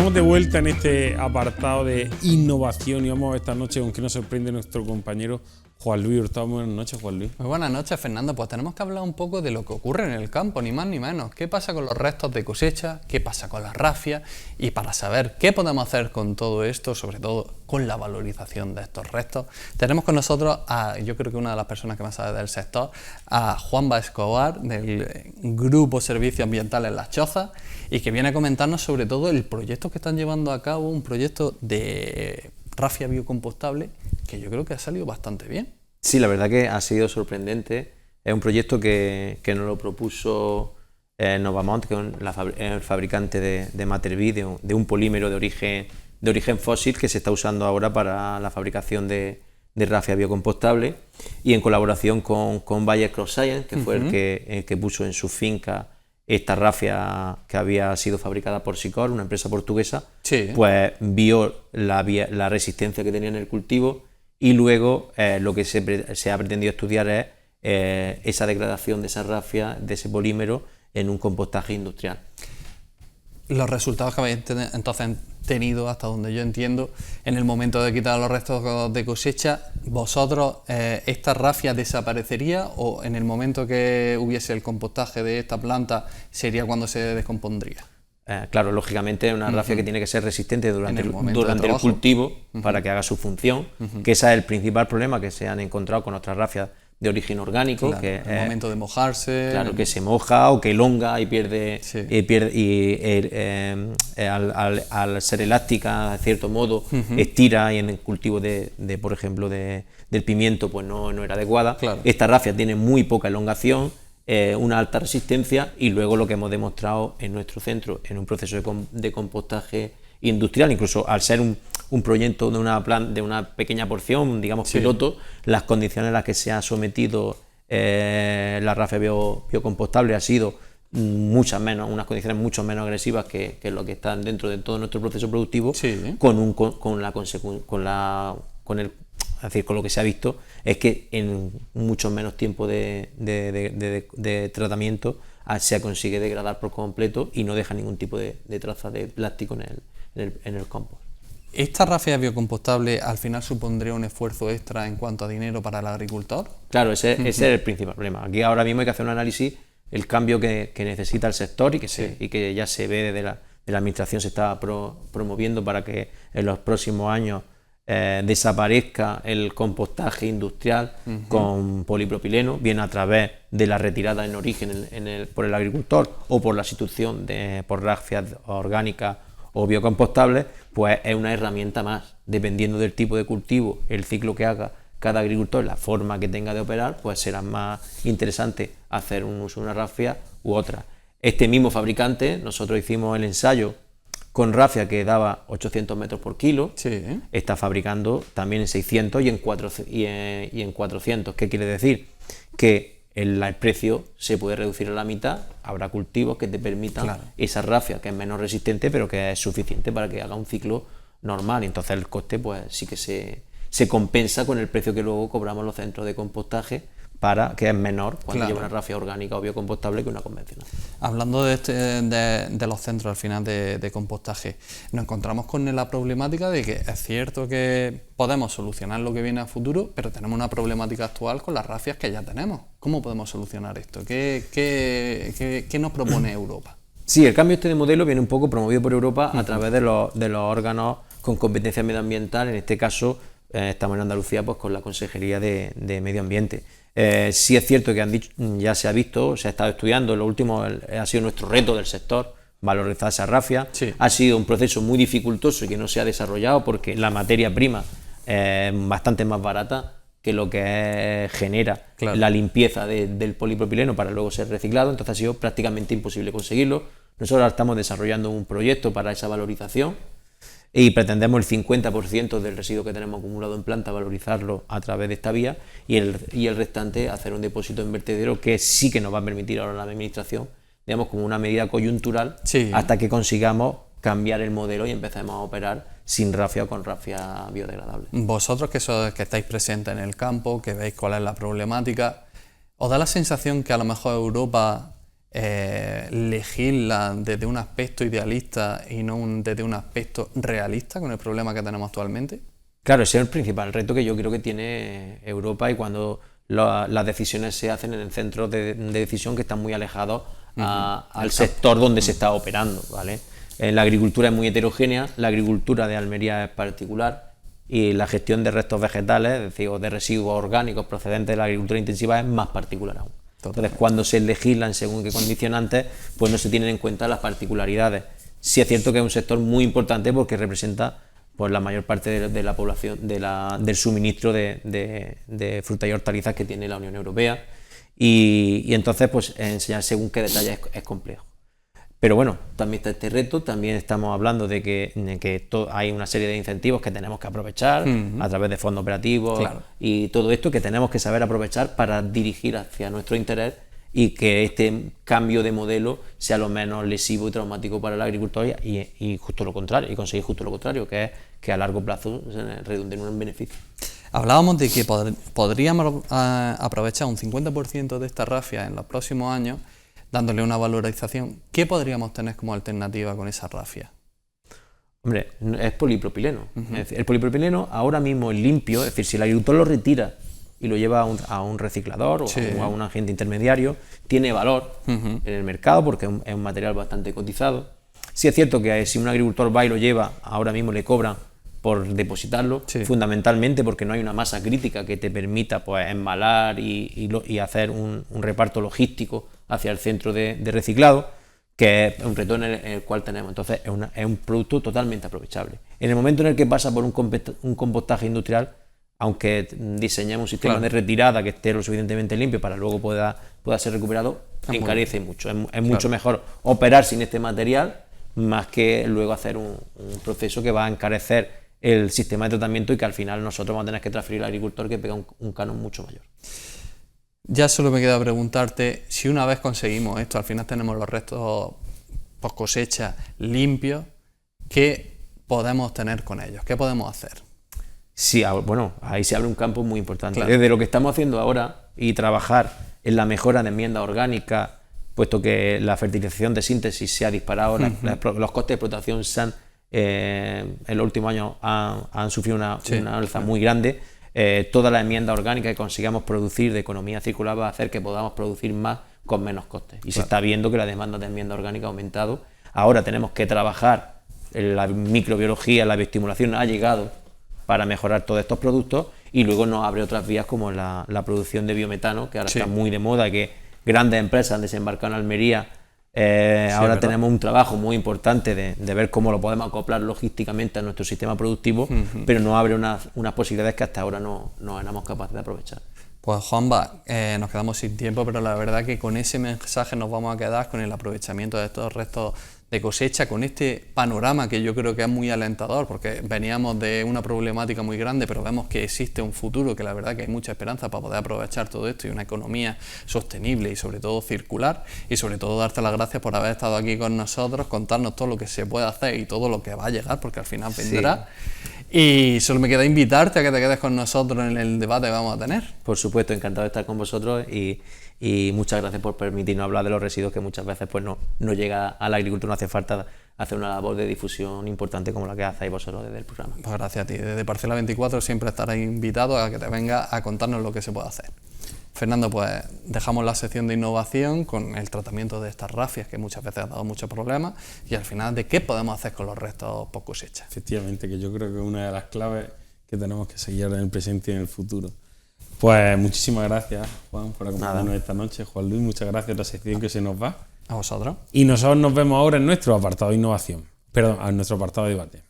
Estamos de vuelta en este apartado de innovación y vamos a ver esta noche con qué nos sorprende nuestro compañero Juan Luis Hurtado. Buenas noches, Juan Luis. Muy buenas noches, Fernando. Pues tenemos que hablar un poco de lo que ocurre en el campo, ni más ni menos. ¿Qué pasa con los restos de cosecha? ¿Qué pasa con las rafias? Y para saber qué podemos hacer con todo esto, sobre todo con la valorización de estos restos, tenemos con nosotros a, yo creo que una de las personas que más sabe del sector, a Juanba Escobar, del Grupo Servicios Ambientales Las Chozas, y que viene a comentarnos sobre todo el proyecto que están llevando a cabo, un proyecto de rafia biocompostable que yo creo que ha salido bastante bien. Sí, la verdad que ha sido sorprendente. Es un proyecto que nos lo propuso Novamont, que es el fabricante de Matervi, de un polímero de origen fósil que se está usando ahora para la fabricación de rafia biocompostable, y en colaboración con Bayer CrossScience, que fue el que puso en su finca esta rafia que había sido fabricada por Sicor, una empresa portuguesa. Sí. Pues vio la resistencia que tenía en el cultivo, y luego lo que se ha pretendido estudiar es esa degradación de esa rafia, de ese polímero, en un compostaje industrial. Los resultados que habéis entonces tenido, hasta donde yo entiendo, en el momento de quitar los restos de cosecha, vosotros, ¿esta rafia desaparecería o en el momento que hubiese el compostaje de esta planta sería cuando se descompondría? Claro, lógicamente es una rafia que tiene que ser resistente durante el cultivo para que haga su función, que ese es el principal problema que se han encontrado con otras rafias de origen orgánico, claro, que en el momento de mojarse, claro, que se moja o que elonga y pierde, sí. Al ser elástica, de cierto modo, estira, y en el cultivo por ejemplo, del pimiento, pues no era adecuada. Claro. Esta rafia tiene muy poca elongación, una alta resistencia, y luego lo que hemos demostrado en nuestro centro, en un proceso de compostaje industrial, incluso al ser un proyecto de una pequeña porción, digamos, sí, piloto, las condiciones en las que se ha sometido la rafia biocompostable ha sido unas condiciones mucho menos agresivas que lo que están dentro de todo nuestro proceso productivo, sí, con lo que se ha visto es que en mucho menos tiempo de tratamiento se consigue degradar por completo y no deja ningún tipo de traza de plástico en el compost. ¿Esta rafia biocompostable al final supondría un esfuerzo extra en cuanto a dinero para el agricultor? Claro, ese es el principal problema. Aquí ahora mismo hay que hacer un análisis, el cambio que necesita el sector y que ya se ve desde la administración, se está promoviendo para que en los próximos años desaparezca el compostaje industrial con polipropileno, bien a través de la retirada en origen por el agricultor o por la sustitución por rafias orgánicas o biocompostables. Pues es una herramienta más. Dependiendo del tipo de cultivo, el ciclo que haga cada agricultor, la forma que tenga de operar, pues será más interesante hacer un uso de una rafia u otra. Este mismo fabricante, nosotros hicimos el ensayo con rafia que daba 800 metros por kilo, sí, está fabricando también en 600 y en 400. ¿Qué quiere decir? Que el precio se puede reducir a la mitad, habrá cultivos que te permitan, claro, esa rafia que es menos resistente pero que es suficiente para que haga un ciclo normal, y entonces el coste pues sí que se compensa con el precio que luego cobramos los centros de compostaje, que es menor cuando, claro, lleva una rafia orgánica o biocompostable que una convencional. Hablando de los centros al final de compostaje, nos encontramos con la problemática de que es cierto que podemos solucionar lo que viene a futuro, pero tenemos una problemática actual con las rafias que ya tenemos. ¿Cómo podemos solucionar esto? ¿Qué nos propone Europa? Sí, el cambio de modelo viene un poco promovido por Europa a través de los órganos con competencia medioambiental. En este caso estamos en Andalucía pues con la Consejería de Medio Ambiente. Sí es cierto que ya se ha visto, se ha estado estudiando, lo último ha sido nuestro reto del sector, valorizar esa rafia. Sí. Ha sido un proceso muy dificultoso y que no se ha desarrollado porque la materia prima es bastante más barata que lo que genera, claro, la limpieza del polipropileno para luego ser reciclado, entonces ha sido prácticamente imposible conseguirlo. Nosotros ahora estamos desarrollando un proyecto para esa valorización y pretendemos el 50% del residuo que tenemos acumulado en planta valorizarlo a través de esta vía, y el restante hacer un depósito en vertedero, que sí que nos va a permitir ahora la administración, digamos, como una medida coyuntural, sí, hasta que consigamos cambiar el modelo y empecemos a operar sin rafia o con rafia biodegradable. Vosotros que estáis presentes en el campo, que veis cuál es la problemática, ¿os da la sensación que a lo mejor Europa legisla desde un aspecto idealista y no desde un aspecto realista con el problema que tenemos actualmente? Claro, ese es el principal reto que yo creo que tiene Europa, y cuando las decisiones se hacen en centros de decisión que están muy alejados al sector donde se está operando, ¿vale? La agricultura es muy heterogénea, la agricultura de Almería es particular, y la gestión de restos vegetales, es decir, o de residuos orgánicos procedentes de la agricultura intensiva, es más particular aún. Entonces, cuando se legislan según qué condicionantes, pues no se tienen en cuenta las particularidades. Sí es cierto que es un sector muy importante porque representa pues la mayor parte de la población, del suministro de frutas y hortalizas que tiene la Unión Europea, y entonces pues enseñar según qué detalles es complejo. Pero bueno, también está este reto, también estamos hablando de que hay una serie de incentivos que tenemos que aprovechar a través de fondos operativos, claro, y todo esto que tenemos que saber aprovechar para dirigir hacia nuestro interés, y que este cambio de modelo sea lo menos lesivo y traumático para la agricultura, y justo lo contrario, y conseguir justo lo contrario, que es que a largo plazo se redunde en un beneficio. Hablábamos de que podríamos aprovechar un 50% de esta rafia en los próximos años, dándole una valorización. ¿Qué podríamos tener como alternativa con esa rafia? Hombre, es polipropileno. Es decir, el polipropileno ahora mismo es limpio, es decir, si el agricultor lo retira y lo lleva a un reciclador o a un agente intermediario, tiene valor en el mercado porque es un material bastante cotizado. Sí es cierto que si un agricultor va y lo lleva, ahora mismo le cobran por depositarlo, fundamentalmente porque no hay una masa crítica que te permita pues embalar y hacer un reparto logístico hacia el centro de reciclado, que es un reto en el cual tenemos. Entonces es un producto totalmente aprovechable. En el momento en el que pasa por un compostaje industrial, aunque diseñemos un sistema de retirada que esté lo suficientemente limpio para luego pueda ser recuperado, encarece mucho. Es mucho mejor operar sin este material más que luego hacer un proceso que va a encarecer el sistema de tratamiento, y que al final nosotros vamos a tener que transferir al agricultor, que pega un canon mucho mayor. Ya solo me queda preguntarte, si una vez conseguimos esto, al final tenemos los restos post cosecha limpios, ¿qué podemos tener con ellos? ¿Qué podemos hacer? Sí, bueno, ahí se abre un campo muy importante. Claro. Desde lo que estamos haciendo ahora y trabajar en la mejora de enmienda orgánica, puesto que la fertilización de síntesis se ha disparado, los costes de explotación en los últimos años han sufrido una alza muy grande. Toda la enmienda orgánica que consigamos producir de economía circular va a hacer que podamos producir más con menos costes. Y se está viendo que la demanda de enmienda orgánica ha aumentado. Ahora tenemos que trabajar en la microbiología, la bioestimulación ha llegado para mejorar todos estos productos, y luego nos abre otras vías como la producción de biometano, que ahora está muy de moda, que grandes empresas han desembarcado en Almería. Ahora tenemos un trabajo muy importante de ver cómo lo podemos acoplar logísticamente a nuestro sistema productivo, pero nos abre unas posibilidades que hasta ahora no éramos capaces de aprovechar. Pues Juanba, nos quedamos sin tiempo, pero la verdad que con ese mensaje nos vamos a quedar con el aprovechamiento de estos restos de cosecha, con este panorama que yo creo que es muy alentador, porque veníamos de una problemática muy grande, pero vemos que existe un futuro, que la verdad que hay mucha esperanza para poder aprovechar todo esto y una economía sostenible y sobre todo circular, y sobre todo darte las gracias por haber estado aquí con nosotros, contarnos todo lo que se puede hacer y todo lo que va a llegar, porque al final vendrá. Y solo me queda invitarte a que te quedes con nosotros en el debate que vamos a tener. Por supuesto, encantado de estar con vosotros, y muchas gracias por permitirnos hablar de los residuos, que muchas veces pues no llega al agricultor, no hace falta hacer una labor de difusión importante como la que hacéis vosotros desde el programa. Pues gracias a ti. Desde Parcela 24 siempre estarás invitado a que te vengas a contarnos lo que se puede hacer. Fernando, pues dejamos la sección de innovación con el tratamiento de estas rafias, que muchas veces ha dado muchos problemas, y al final de qué podemos hacer con los restos post cosecha. Efectivamente, que yo creo que es una de las claves que tenemos que seguir en el presente y en el futuro. Pues muchísimas gracias, Juan, por acompañarnos esta noche. Juan Luis, muchas gracias, la sección que se nos va. A vosotros. Y nosotros nos vemos ahora en nuestro apartado de innovación, en nuestro apartado de debate.